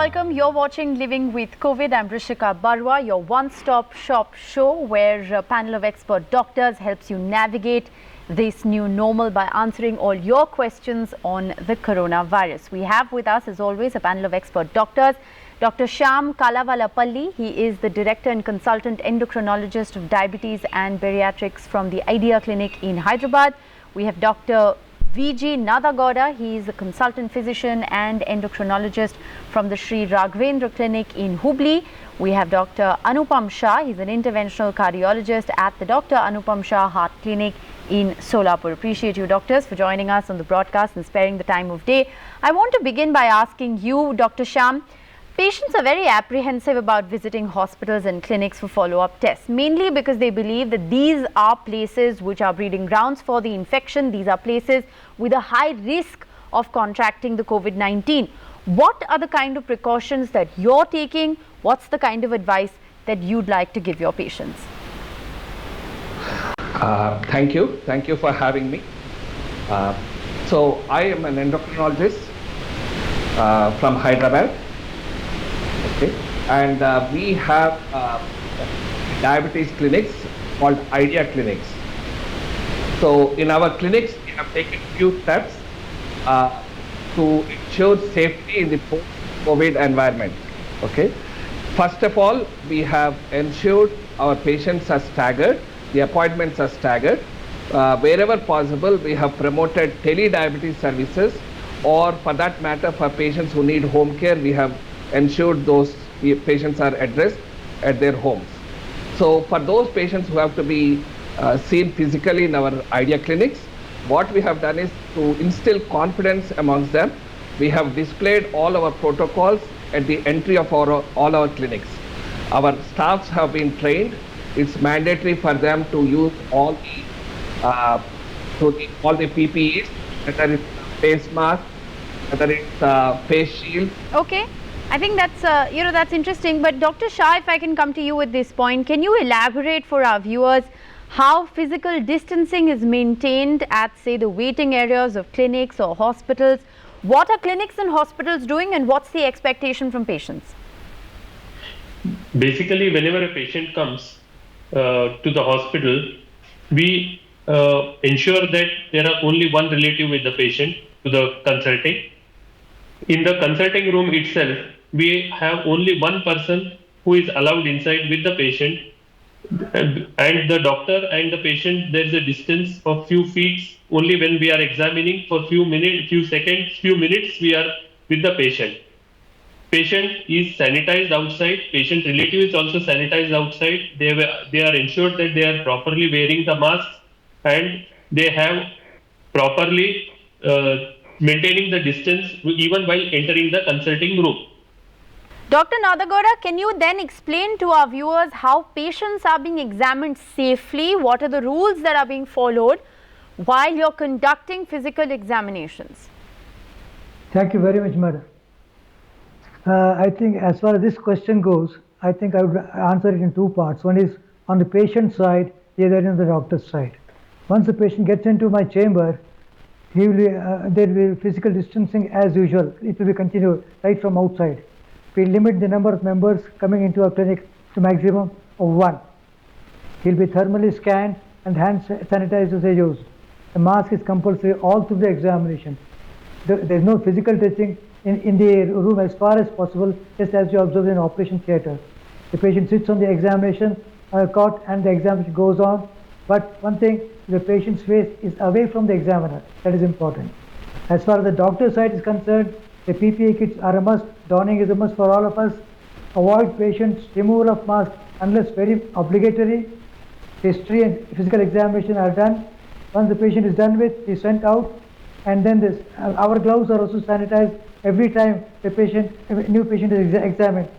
welcome. You're watching Living with COVID. I'm Rishika Barwa, your one-stop shop show where a panel of expert doctors helps you navigate this new normal by answering all your questions on the coronavirus. We have with us, as always, a panel of expert doctors. Dr. Shyam Kalavalapalli, he is the Director and Consultant Endocrinologist of Diabetes and Bariatrics from the Idea Clinic in Hyderabad. We have Dr. V.G. Nadagowda, he is a consultant physician and endocrinologist from the Sri Raghavendra Clinic in Hubli. We have Dr. Anupam Shah, he's an interventional cardiologist at the Dr. Anupam Shah Heart Clinic in Solapur. Appreciate you, doctors, for joining us on the broadcast and sparing the time of day. I want to begin by asking you, Dr. Shyam, patients are very apprehensive about visiting hospitals and clinics for follow-up tests, mainly because they believe that these are places which are breeding grounds for the infection. These are places with a high risk of contracting the COVID-19. What are the kind of precautions that you're taking? What's the kind of advice that you'd like to give your patients? Thank you. Thank you for having me. So I am an endocrinologist from Hyderabad. Okay. And we have diabetes clinics called Idea Clinics. So in our clinics, we have taken few steps to ensure safety in the post-COVID environment. Okay. First of all, we have ensured our patients are staggered, the appointments are staggered. Wherever possible, we have promoted tele-diabetes services, or for that matter, for patients who need home care, we have ensured those patients are addressed at their homes. So for those patients who have to be seen physically in our Idea clinics, what we have done is to instill confidence amongst them. We have displayed all our protocols at the entry of all our clinics. Our staffs have been trained. It's mandatory for them to use all the PPEs, whether it's face mask, whether it's face shield. Okay. I think that's that's interesting. But Dr. Shah, if I can come to you at this point, can you elaborate for our viewers how physical distancing is maintained at, say, the waiting areas of clinics or hospitals? What are clinics and hospitals doing, and what's the expectation from patients? Basically, whenever a patient comes to the hospital, we ensure that there are only one relative with the patient to the consulting. In the consulting room itself, we have only one person who is allowed inside with the patient, and the doctor and the patient, there is a distance of few feet. Only when we are examining for few minutes, few seconds, few minutes, we are with the patient. Patient is sanitized outside, patient relative is also sanitized outside. They are ensured that they are properly wearing the mask, and they have properly maintaining the distance even while entering the consulting room. Dr. Nadagowda, can you then explain to our viewers how patients are being examined safely? What are the rules that are being followed while you're conducting physical examinations? Thank you very much, madam. I think as far as this question goes, I think I would answer it in two parts. One is on the patient side, the other is on the doctor's side. Once the patient gets into my chamber, he will there will be physical distancing as usual. It will be continued right from outside. We limit the number of members coming into our clinic to maximum of 1. He'll be thermally scanned and hand sanitizers are used. The mask is compulsory all through the examination. There's no physical touching in the room as far as possible, just as you observe in an operation theatre. The patient sits on the examination cot and the examination goes on. But one thing, the patient's face is away from the examiner. That is important. As far as the doctor's side is concerned, the PPE kits are a must. Donning is a must for all of us. Avoid patients' removal of mask unless very obligatory. History and physical examination are done. Once the patient is done with, he is sent out. And then our gloves are also sanitized every time a new patient is examined.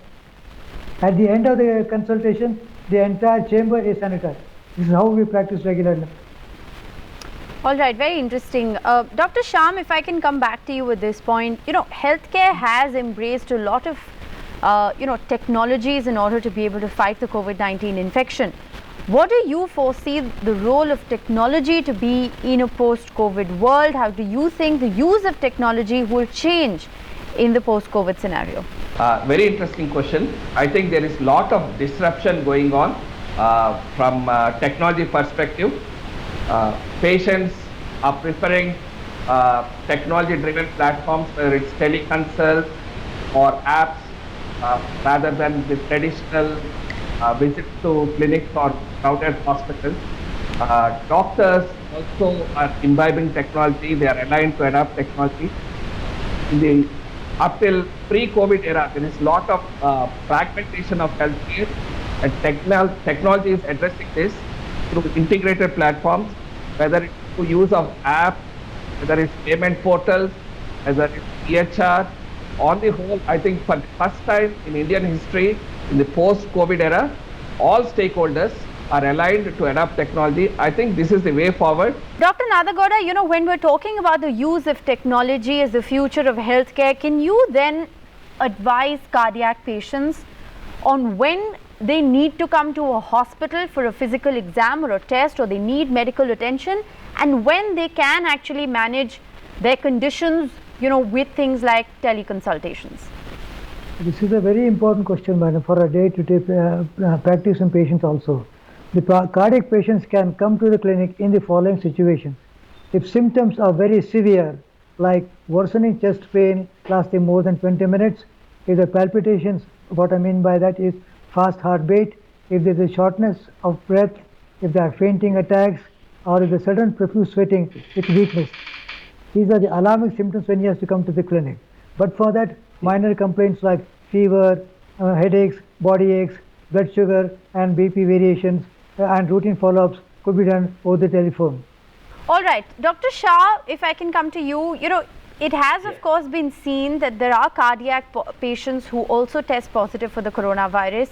At the end of the consultation, the entire chamber is sanitized. This is how we practice regularly. All right, very interesting. Dr. Shyam, if I can come back to you at this point, healthcare has embraced a lot of, technologies in order to be able to fight the COVID-19 infection. What do you foresee the role of technology to be in a post-COVID world? How do you think the use of technology will change in the post-COVID scenario? Very interesting question. I think there is lot of disruption going on from technology perspective. Patients are preferring technology-driven platforms, whether it's teleconsult or apps, rather than the traditional visits to clinics or crowded hospitals. Doctors also are imbibing technology. They are aligned to adopt technology. In the up till pre-COVID era, there is a lot of fragmentation of healthcare, and technology is addressing this through integrated platforms, whether it's through use of apps, whether it's payment portals, whether it's EHR. On the whole, I think for the first time in Indian history, in the post-COVID era, all stakeholders are aligned to adopt technology. I think this is the way forward. Dr. Nadagowda, you know, when we're talking about the use of technology as the future of healthcare, can you then advise cardiac patients on when they need to come to a hospital for a physical exam or a test, or they need medical attention, and when they can actually manage their conditions, you know, with things like teleconsultations? This is a very important question, madam, for a day-to-day practice in patients also. The cardiac patients can come to the clinic in the following situations. If symptoms are very severe, like worsening chest pain lasting more than 20 minutes, if the palpitations, what I mean by that is fast heartbeat, if there is shortness of breath, if there are fainting attacks, or if there is sudden profuse sweating with weakness. These are the alarming symptoms when he has to come to the clinic. But for that, minor complaints like fever, headaches, body aches, blood sugar and BP variations and routine follow-ups could be done over the telephone. All right, Dr. Shah, if I can come to you, you know, it has of course been seen that there are cardiac patients who also test positive for the coronavirus.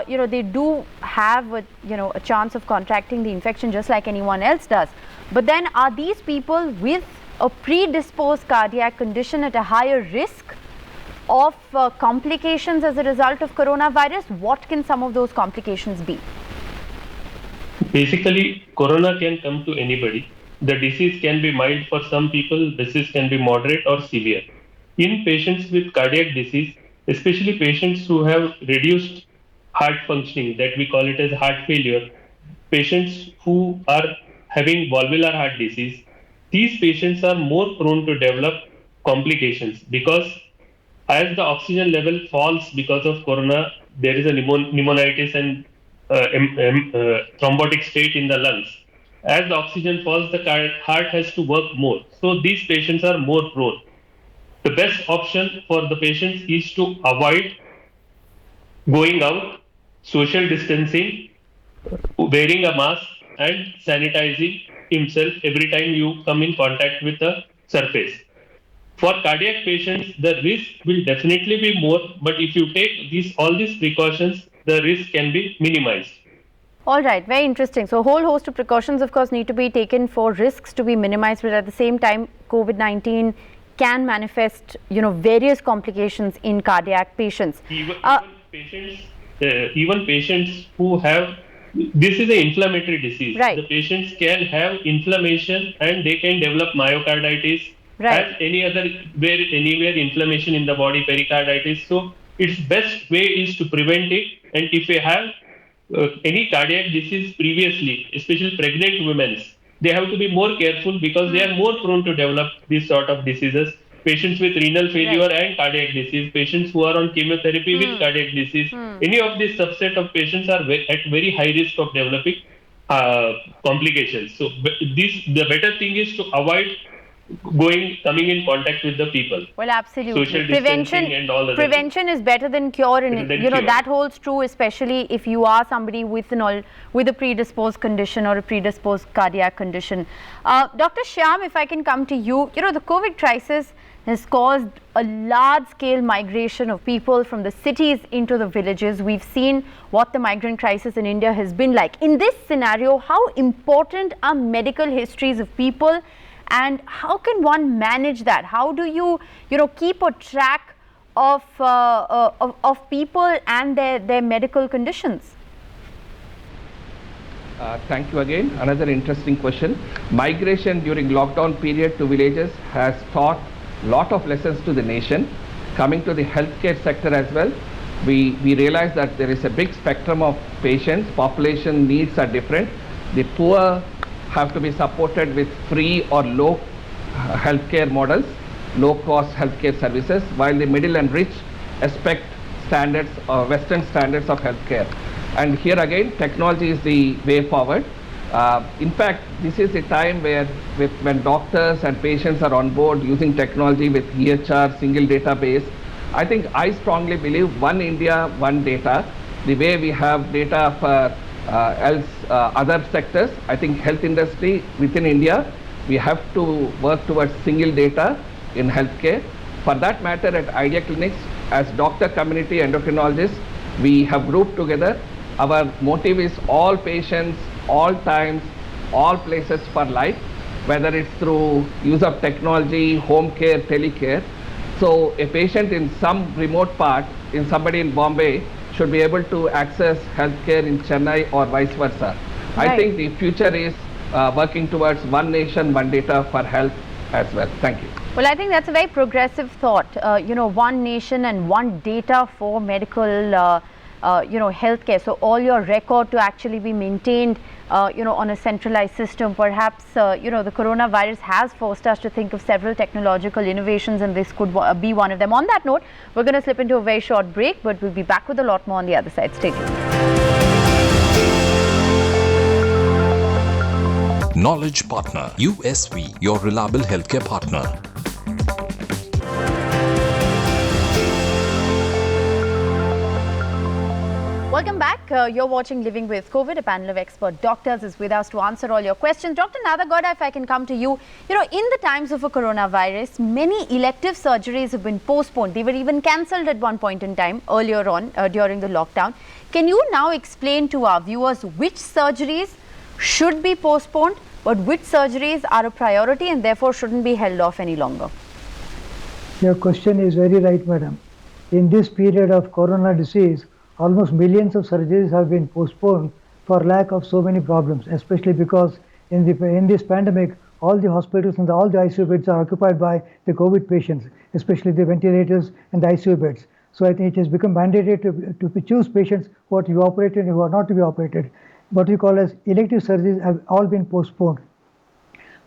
You know, they do have a chance of contracting the infection just like anyone else does. But then are these people with a predisposed cardiac condition at a higher risk of complications as a result of coronavirus? What can some of those complications be? Basically, corona can come to anybody. The disease can be mild for some people, disease can be moderate or severe. In patients with cardiac disease, especially patients who have reduced heart functioning, that we call it as heart failure, patients who are having valvular heart disease, these patients are more prone to develop complications, because as the oxygen level falls because of corona, there is a pneumonitis and thrombotic state in the lungs. As the oxygen falls, the heart has to work more. So these patients are more prone. The best option for the patients is to avoid going out, social distancing, wearing a mask and sanitizing himself every time you come in contact with a surface. For cardiac patients, the risk will definitely be more, but if you take all these precautions, the risk can be minimized. All right, very interesting. So a whole host of precautions, of course, need to be taken for risks to be minimized, but at the same time, COVID-19 can manifest, you know, various complications in cardiac patients. Even patients who have, this is an inflammatory disease. Right. The patients can have inflammation and they can develop myocarditis. Right. As anywhere inflammation in the body, pericarditis. So its best way is to prevent it. And if you have any cardiac disease previously, especially pregnant women, they have to be more careful because they are more prone to develop these sort of diseases. Patients with renal failure and cardiac disease, patients who are on chemotherapy with cardiac disease, any of this subset of patients are at very high risk of developing complications. So the better thing is to avoid coming in contact with the people. Well, absolutely. Social distancing and all of that. Prevention is better than cure, and you know that holds true, especially if you are somebody with a predisposed condition or a predisposed cardiac condition. Dr. Shyam, if I can come to you, you know, the COVID crisis has caused a large-scale migration of people from the cities into the villages. We've seen what the migrant crisis in India has been like. In this scenario, how important are medical histories of people? And how can one manage that? How do you keep a track of people and their medical conditions? Thank you again. Another interesting question. Migration during lockdown period to villages has taught lot of lessons to the nation, coming to the healthcare sector as well, we realize that there is a big spectrum of patients, population needs are different. The poor have to be supported with free or low healthcare models, low cost healthcare services, while the middle and rich expect standards or Western standards of healthcare. And here again, technology is the way forward. In fact, this is a time where when doctors and patients are on board using technology with EHR, single database, I strongly believe one India, one data, the way we have data for other sectors. I think health industry within India, we have to work towards single data in healthcare. For that matter, at Idea Clinics, as doctor community endocrinologists, we have grouped together. Our motive is all patients, all times, all places for life, whether it's through use of technology, home care, telecare. So a patient in some remote part, in somebody in Bombay, should be able to access healthcare in Chennai or vice versa. Right. I think the future is working towards one nation, one data for health as well. Thank you. Well, I think that's a very progressive thought. One nation and one data for medical, healthcare. So all your record to actually be maintained, on a centralized system. Perhaps, the coronavirus has forced us to think of several technological innovations, and this could be one of them. On that note, we're going to slip into a very short break, but we'll be back with a lot more on the other side. Stay tuned. Knowledge Partner, USV, your reliable healthcare partner. Welcome back. You're watching Living with COVID. A panel of expert doctors is with us to answer all your questions. Dr. Nadagowda, if I can come to you. In the times of a coronavirus, many elective surgeries have been postponed. They were even cancelled at one point in time earlier on during the lockdown. Can you now explain to our viewers which surgeries should be postponed, but which surgeries are a priority and therefore shouldn't be held off any longer? Your question is very right, madam. In this period of corona disease, almost millions of surgeries have been postponed for lack of so many problems, especially because in this pandemic, all the hospitals and all the ICU beds are occupied by the COVID patients, especially the ventilators and the ICU beds. So I think it has become mandatory to choose patients who are to be operated and who are not to be operated. What we call as elective surgeries have all been postponed.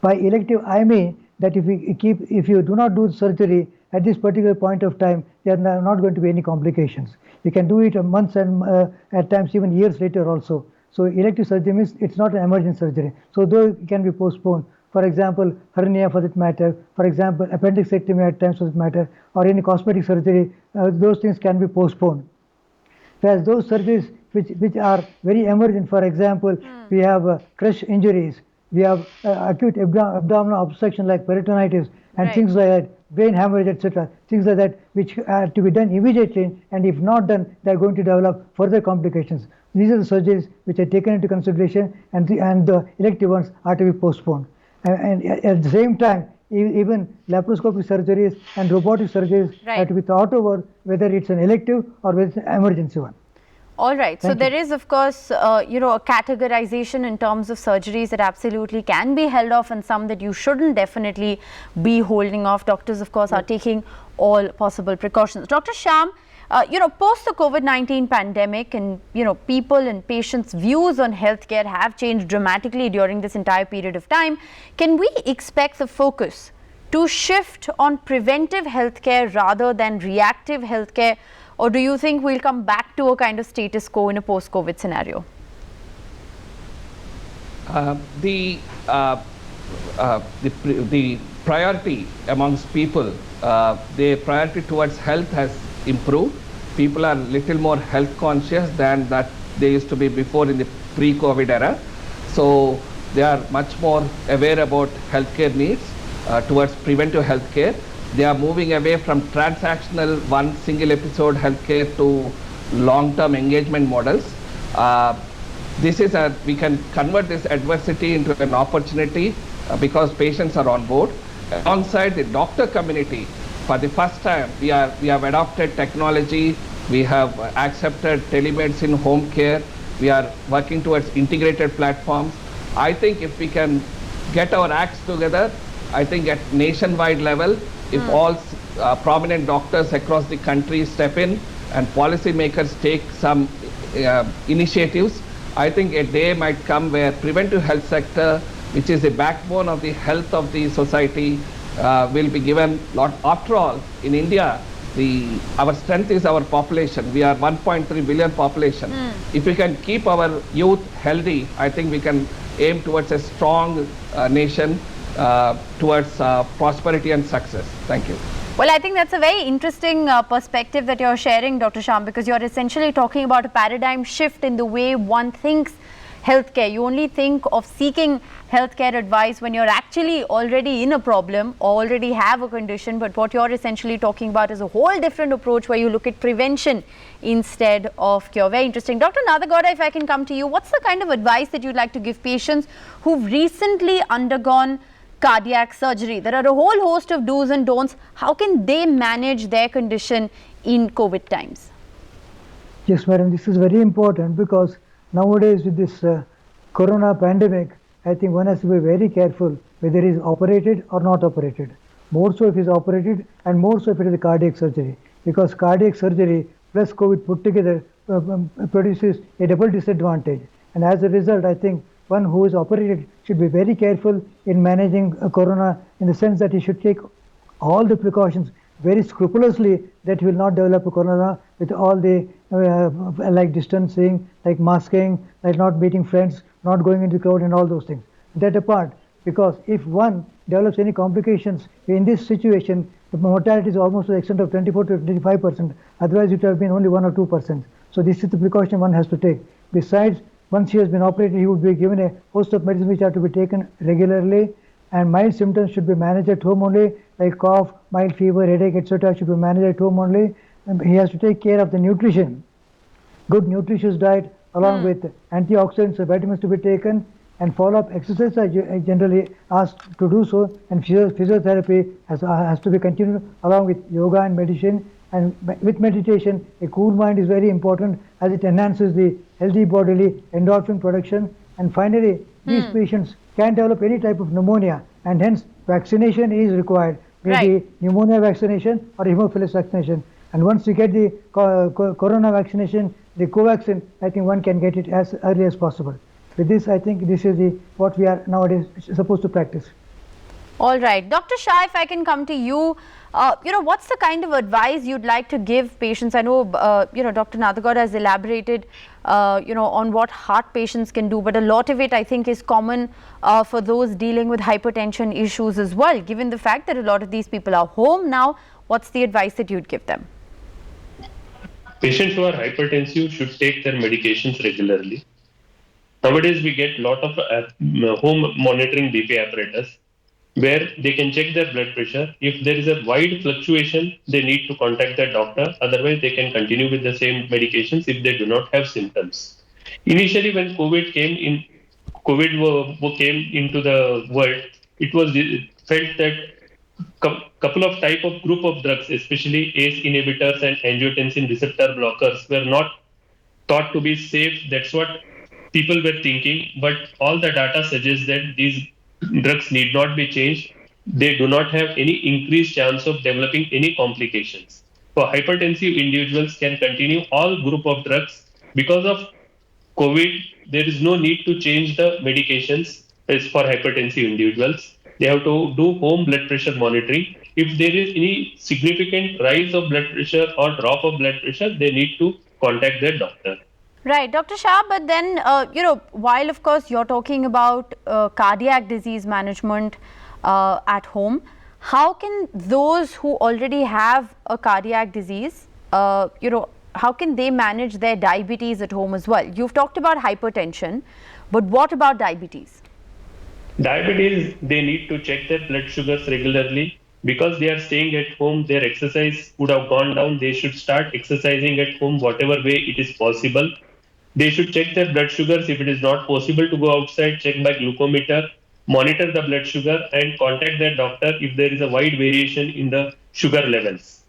By elective, I mean that if you do not do the surgery at this particular point of time, there are not going to be any complications. You can do it months and at times even years later also. So elective surgery means it's not an emergent surgery. So though it can be postponed, for example, hernia for that matter, for example, appendixectomy at times for that matter, or any cosmetic surgery, those things can be postponed. Whereas those surgeries which are very emergent, for example, we have crush injuries, we have acute abdominal obstruction like peritonitis and Right. things like that, brain hemorrhage, etc. Things like that which are to be done immediately, and if not done, they are going to develop further complications. These are the surgeries which are taken into consideration, and the elective ones are to be postponed. And at the same time, even laparoscopic surgeries and robotic surgeries Right. have to be thought over whether it's an elective or whether it's an emergency one. All right. So Thank there is, of course, a categorization in terms of surgeries that absolutely can be held off and some that you shouldn't definitely be holding off. Doctors, of course, are taking all possible precautions. Dr. Shyam, post the COVID-19 pandemic and, people and patients' views on healthcare have changed dramatically during this entire period of time. Can we expect the focus to shift on preventive healthcare rather than reactive healthcare? Or do you think we'll come back to a kind of status quo in a post-COVID scenario? The priority amongst people, the priority towards health has improved. People are little more health conscious than that they used to be before in the pre-COVID era. So they are much more aware about healthcare needs towards preventive healthcare. They are moving away from transactional one single episode healthcare to long-term engagement models. We can convert this adversity into an opportunity because patients are on board. Alongside the doctor community, for the first time, we have adopted technology. We have accepted telemedicine, home care. We are working towards integrated platforms. I think if we can get our acts together, I think at nationwide level, if all prominent doctors across the country step in and policymakers take some initiatives, I think a day might come where preventive health sector, which is the backbone of the health of the society, will be given lot. After all, in India, our strength is our population. We are 1.3 billion population. If we can keep our youth healthy, I think we can aim towards a strong nation, towards prosperity and success. Thank you. Well, I think that's a very interesting perspective that you're sharing, Dr. Shyam, because you're essentially talking about a paradigm shift in the way one thinks healthcare. You only think of seeking healthcare advice when you're actually already in a problem or already have a condition, but what you're essentially talking about is a whole different approach where you look at prevention instead of cure. Very interesting. Dr. Nadagowda, if I can come to you, what's the kind of advice that you'd like to give patients who've recently undergone cardiac surgery? There are a whole host of do's and don'ts. How can they manage their condition in COVID times? Yes, madam, this is very important because nowadays with this corona pandemic, I think one has to be very careful whether he is operated or not operated. More so if he is operated and more so if it is a cardiac surgery, because cardiac surgery plus COVID put together produces a double disadvantage. And as a result, I think one who is operated should be very careful in managing corona, in the sense that he should take all the precautions very scrupulously that he will not develop a corona, with all the like distancing, like masking, like not meeting friends, not going into the crowd and all those things. That apart, because if one develops any complications in this situation, the mortality is almost to the extent of 24 to 25%. Otherwise, it would have been only 1 or 2%. So this is the precaution one has to take. Besides, once he has been operated, he would be given a host of medicines which are to be taken regularly, and mild symptoms should be managed at home only, like cough, mild fever, headache, etc. should be managed at home only. And he has to take care of the nutrition, good nutritious diet, along with antioxidants and vitamins to be taken, and follow-up exercise. I generally asked to do so, and physiotherapy has to be continued along with yoga and meditation. And with meditation, a cool mind is very important, as it enhances the healthy bodily endorphin production. And finally, these patients can develop any type of pneumonia, and hence vaccination is required, maybe pneumonia vaccination or hemophilus vaccination. And once you get the corona vaccination, the Covaxin, I think one can get it as early as possible. With this, I think this is what we are nowadays supposed to practice. All right. Dr. Shah, if I can come to you, what's the kind of advice you'd like to give patients? I know, Dr. Nadagowda has elaborated, on what heart patients can do, but a lot of it, I think, is common for those dealing with hypertension issues as well. Given the fact that a lot of these people are home now, what's the advice that you'd give them? Patients who are hypertensive should take their medications regularly. Nowadays, we get a lot of home monitoring BP apparatus where they can check their blood pressure. If there is a wide fluctuation, they need to contact their doctor. Otherwise, they can continue with the same medications if they do not have symptoms. Initially, when COVID came into the world, it was felt that couple of type of group of drugs, especially ACE inhibitors and angiotensin receptor blockers, were not thought to be safe. That's what people were thinking. But all the data suggests that these drugs need not be changed. They do not have any increased chance of developing any complications. For hypertensive individuals can continue all group of drugs. Because of COVID, there is no need to change the medications as for hypertensive individuals. They have to do home blood pressure monitoring. If there is any significant rise of blood pressure or drop of blood pressure, they need to contact their doctor. Right, Dr. Shah, but then, while of course you're talking about cardiac disease management at home, how can those who already have a cardiac disease, how can they manage their diabetes at home as well? You've talked about hypertension, but what about diabetes? Diabetes, they need to check their blood sugars regularly. Because they are staying at home, their exercise would have gone down. They should start exercising at home whatever way it is possible. They should check their blood sugars. If it is not possible to go outside, check by glucometer, monitor the blood sugar and contact their doctor if there is a wide variation in the sugar levels.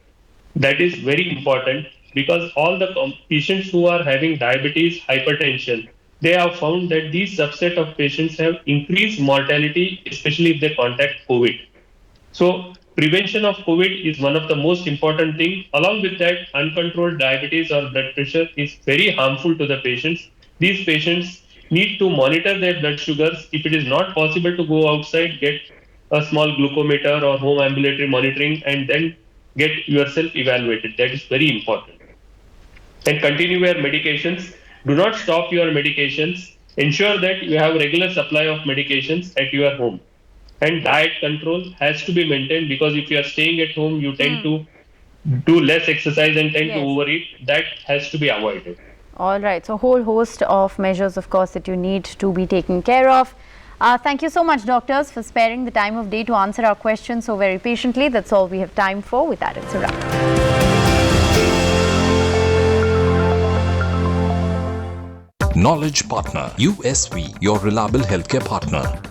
That is very important because all the patients who are having diabetes, hypertension, they have found that these subset of patients have increased mortality, especially if they contact COVID. So prevention of COVID is one of the most important things. Along with that, uncontrolled diabetes or blood pressure is very harmful to the patients. These patients need to monitor their blood sugars. If it is not possible to go outside, get a small glucometer or home ambulatory monitoring and then get yourself evaluated. That is very important. And continue your medications. Do not stop your medications. Ensure that you have regular supply of medications at your home. And diet control has to be maintained, because if you are staying at home, you tend to do less exercise and tend to Yes. overeat. That has to be avoided. All right. So, whole host of measures, of course, that you need to be taken care of. Thank you so much, doctors, for sparing the time of day to answer our questions so very patiently. That's all we have time for. With that, it's a wrap. Knowledge Partner, USV, your reliable healthcare partner.